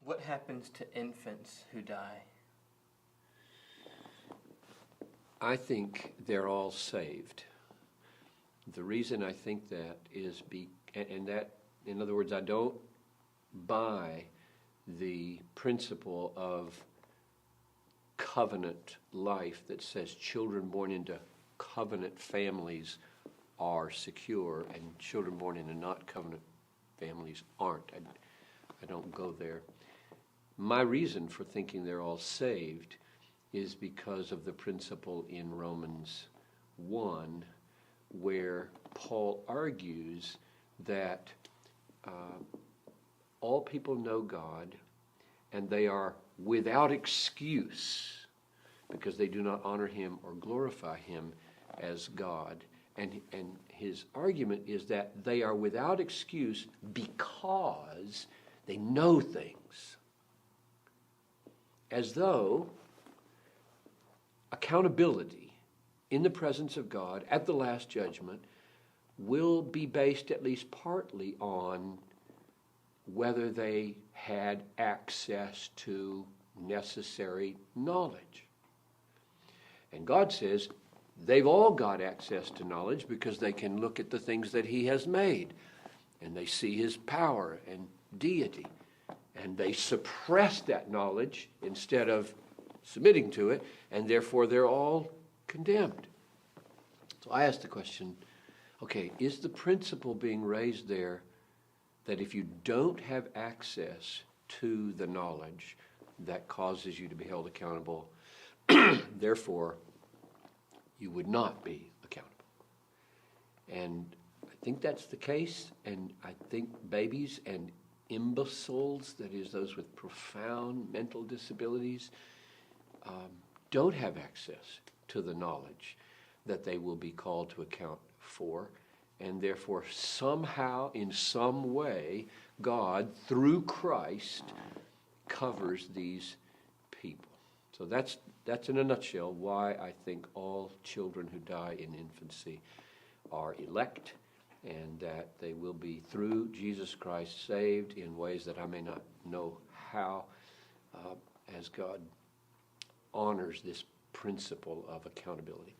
What happens to infants who die? I think they're all saved. The reason I think that is in other words, I don't buy the principle of covenant life that says children born into covenant families are secure and children born into not covenant families aren't. I don't go there. My reason for thinking they're all saved is because of the principle in Romans 1 where Paul argues that all people know God and they are without excuse because they do not honor him or glorify him as God. And his argument is that they are without excuse because they know things. As though accountability in the presence of God at the last judgment will be based at least partly on whether they had access to necessary knowledge. And God says they've all got access to knowledge because they can look at the things that he has made and they see his power and deity. And they suppress that knowledge instead of submitting to it, and therefore they're all condemned. So I asked the question, okay, is the principle being raised there that if you don't have access to the knowledge that causes you to be held accountable, therefore you would not be accountable? And I think that's the case, and I think babies and imbeciles, that is those with profound mental disabilities, don't have access to the knowledge that they will be called to account for, and therefore somehow, in some way, God, through Christ, covers these people. So that's in a nutshell why I think all children who die in infancy are elect, and that they will be, through Jesus Christ, saved in ways that I may not know how, as God honors this principle of accountability.